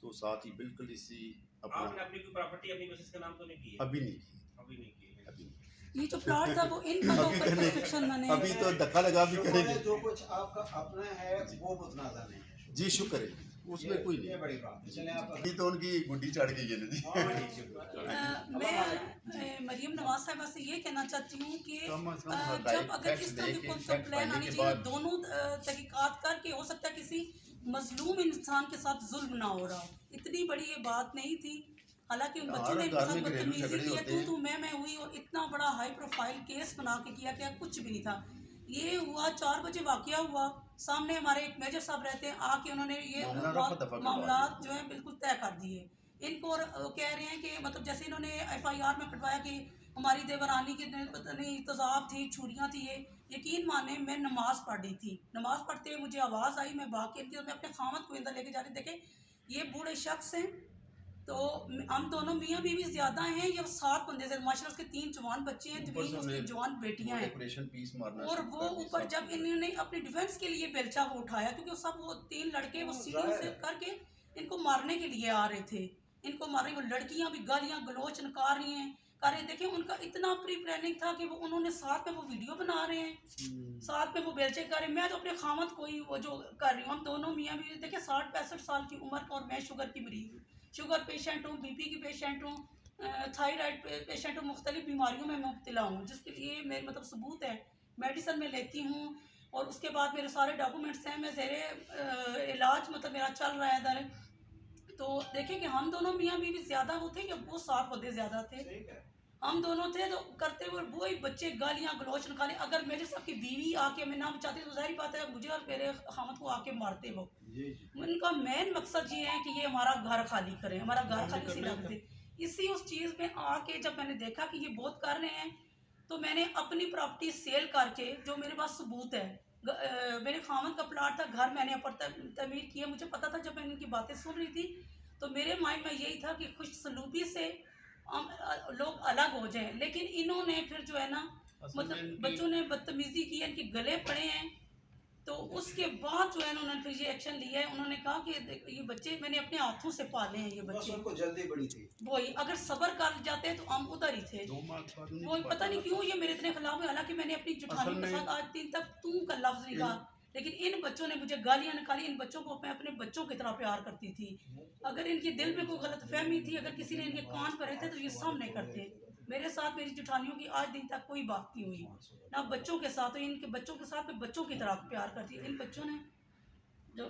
तो साथ ही बिल्कुल इसी आपने अपना अपनी कोई प्रॉपर्टी अपनी मिसेस के नाम तो नहीं की है? अभी नहीं की, अभी नहीं की है। अभी नहीं। ये जो प्लॉट था वो इनका तो अभी ऊपर करने कंस्ट्रक्शन मैंने अभी तो धक्का लगा भी करेंगे। जो कुछ आपका अपना है वो मुतनाज़ा नहीं है। जी शुक्र है, उसमें कोई ये नहीं। बड़ी बात है। चलें आप अभी तो उनकी गुड्डी चढ़ गई है ना जी। मैं मरियम नवाज साहिबा से ये कहना चाहती हूँ कि कम अज़ कम जब अगर इस तरह की कंप्लेन आनी चाहिए तो दोनों तहकीकात करके हो सकता है किसी मजलूम इंसान के साथ जुल्म ना हो रहा हो। इतनी बड़ी ये बात नहीं थी। हालांकि उन बच्चों ने इनके साथ बदतमीजी की, तू मैं हुई और इतना बड़ा हाई प्रोफाइल केस बना के किया क्या कुछ भी नहीं था। ये हुआ 4 बजे वाकया हुआ, सामने हमारे एक मेजर साहब रहते हैं, आके उन्होंने ये मामला जो है बिल्कुल तय कर दिए। इनको और कह रहे हैं कि मतलब जैसे इन्होंने FIR में कटवाया कि हमारी देवरानी की पता नहीं तेज़ाब थी, छुरियाँ थी। ये यकीन माने मैं नमाज़ पढ़ रही थी, नमाज़ पढ़ते हुए मुझे आवाज़ आई, मैं भाग के मैं अपने खामद को अंदर लेके जा रही। देखें ये बूढ़े शख्स हैं, तो हम दोनों मियाँ बीवी ज़्यादा हैं या 7 बंदे से, माशाल्लाह उसके 3 जवान बच्चे हैं, 3 उसकी जवान बेटियां हैं। और वो ऊपर जब इन्होंने अपनी डिफेंस के लिए बेलचा को उठाया, क्योंकि सब वो 3 लड़के वो सीढ़ी से करके इनको मारने के लिए आ रहे थे, इनको मारने, वो लड़कियां भी गालियां गलोच निकाल रही हैं कर रहे हैं। देखें उनका इतना प्री प्लानिंग था कि वो उन्होंने साथ में वो वीडियो बना रहे हैं, साथ में वो बेलचे कर रहे हैं। मैं तो अपने खामद को ही वो जो कर रही हूँ, हम दोनों मियाँ भी देखें 60-65 साल की उम्र का, और मैं शुगर की मरीज हूँ, शुगर पेशेंट हूँ, BP की पेशेंट हूँ, थायराइड पेशेंट हूँ, मुख्तलिफ बीमारियों में मुब्तला हूँ, जिसके लिए मेरे मतलब सबूत है, मेडिसिन में लेती हूँ। और उसके बाद मेरे सारे डॉक्यूमेंट्स हैं, मैं ज़ेरे इलाज मतलब मेरा चल रहा है इधर। तो देखें कि हम दोनों मियाँ बीवी ज़्यादा वो थे कि वो 7 बंदे ज़्यादा थे, हम दोनों थे। तो करते हुए वही बच्चे गालियाँ गलोच निकाले। अगर मेरे साथ की बीवी आके मैं ना बचाती तो ज़ाहिर बात है मुझे और मेरे खामद को आके मारते वो। उनका मेन मकसद ये है कि ये हमारा घर खाली करें, हमारा घर खाली इसी लगते। इसी उस चीज़ में आके जब मैंने देखा कि ये बहुत कर रहे हैं, तो मैंने अपनी प्रॉपर्टी सेल करके, जो मेरे पास सबूत है, मेरे खामद का प्लाट था, घर मैंने अपर तमीर किया। मुझे पता था, जब मैं इनकी बातें सुन रही थी तो मेरे माइंड में यही था कि खुश सलूकी से लोग अलग हो जाएं, लेकिन इन्होंने फिर जो है ना मतलब बच्चों ने बदतमीजी की है, इनके गले पड़े हैं। तो उसके बाद जो है उन्होंने फिर ये एक्शन लिया है। उन्होंने कहा कि ये बच्चे मैंने अपने हाथों से पाले हैं, ये बच्चे उनको जल्दी बड़ी थी, वही अगर सब्र कर जाते तो हम उधर ही थे। वो पता नहीं क्यों ये मेरे इतने खिलाफ है, हालांकि मैंने अपनी जुठानी के साथ आज दिन तक तू का लफ्ज नहीं कहा, लेकिन इन बच्चों ने मुझे गालियां निकाली। इन बच्चों को मैं अपने बच्चों की तरह प्यार करती थी। अगर इनके दिल में कोई गलत फहमी थी, अगर किसी ने इनके कान भरे थे, तो ये सामने करते। मेरे साथ मेरी जुठानियों की आज दिन तक कोई बात नहीं हुई, ना बच्चों के साथ। इनके बच्चों के साथ मैं बच्चों की तरह प्यार करती। इन बच्चों ने जो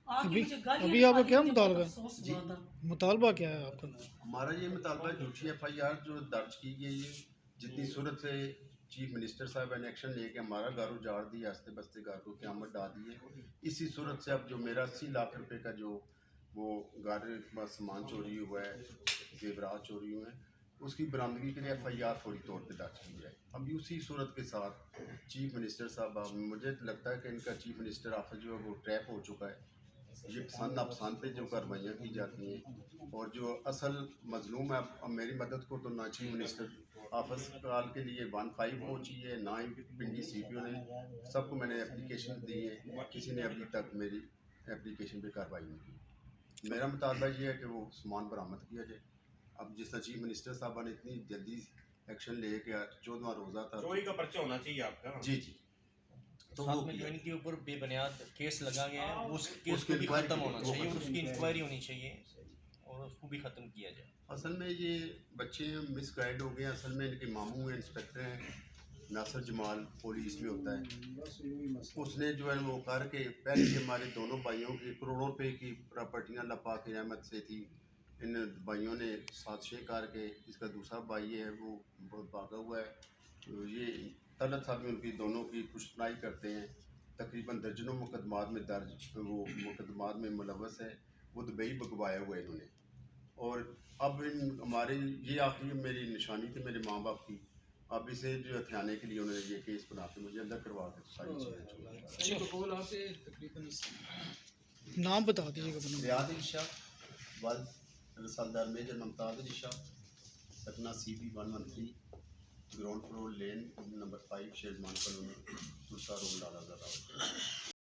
अभी आपका क्या मुतालबा क्या है आपका? हमारा ये मुतालबा झूठी FIR जो दर्ज की गई है, जितनी सूरत से चीफ मिनिस्टर साहब ने एक्शन लेके हमारा घर उजाड़ दिया, हंसते बसते घर को क़यामत डाल दी है। इसी सूरत से अब जो मेरा 80 लाख रुपए का जो वो घर सामान चोरी हुआ है, जेवरात चोरी हुए हैं, उसकी बरामदगी के लिए FIR फौरी तौर पे दर्ज की जाए। अभी उसी सूरत के साथ चीफ मिनिस्टर साहब, मुझे लगता है कि इनका चीफ मिनिस्टर ऑफिस जो है वो ट्रैप हो चुका है। ये पसंद नापसंद पे जो कार्रवाइयाँ की जाती हैं, और जो असल मजलूम है, अब मेरी मदद को तो ना चीफ मिनिस्टर ऑफिस काल के लिए 15 पहुँची है, ना ही पिंडी CPO ने। सबको मैंने एप्लीकेशन दी है, किसी ने अभी तक मेरी एप्लीकेशन पे कार्रवाई नहीं की। मेरा मुतालबा ये है कि वो सामान बरामद किया जाए। अब जिस तरह चीफ मिनिस्टर साहब ने इतनी जल्दी एक्शन ले के 14वां रोज़ा था, चोरी का पर्चा होना चाहिए आपका। जी जी, तो साथ में जो इनके ऊपर बेबुनियाद केस लगा गया है, उस केस को भी ख़त्म होना चाहिए और उसकी इंक्वायरी होनी चाहिए और उसको भी ख़त्म किया जाए। असल में ये बच्चे मिसगाइड हो गए। असल में इनके मामू हैं, इंस्पेक्टर हैं, नासिर जमाल पुलिस में होता है। उसने जो है वो करके पहले ही हमारे दोनों भाइयों की करोड़ों रुपए की प्रॉपर्टियाँ अल्लाह पाक की रहमत से थी, इन भाइयों ने साजिशें करके, इसका दूसरा भाई है वो बहुत भागा हुआ है, तो ये तलत साहब में उनकी दोनों की पुश्तनाई करते हैं। तकरीबन दर्जनों मुकदमात में दर्ज वो मुकदमात में मुलवस है, वो दुबई भगवाया हुआ है इन्होंने। और अब इन हमारे ये आखिरी मेरी निशानी थी मेरे माँ बाप की। अब इसे जो हथियाने के लिए उन्होंने ये केस बना के मुझे अंदर करवा के सारी चीज़ें। नाम बता दीजिएगा अपना। रियाद इशा वल रसालदार major Mumtaz Ali Shah, Satna CB 113, ground floor lane number 5, Sherman colony, Pursa road, लाला।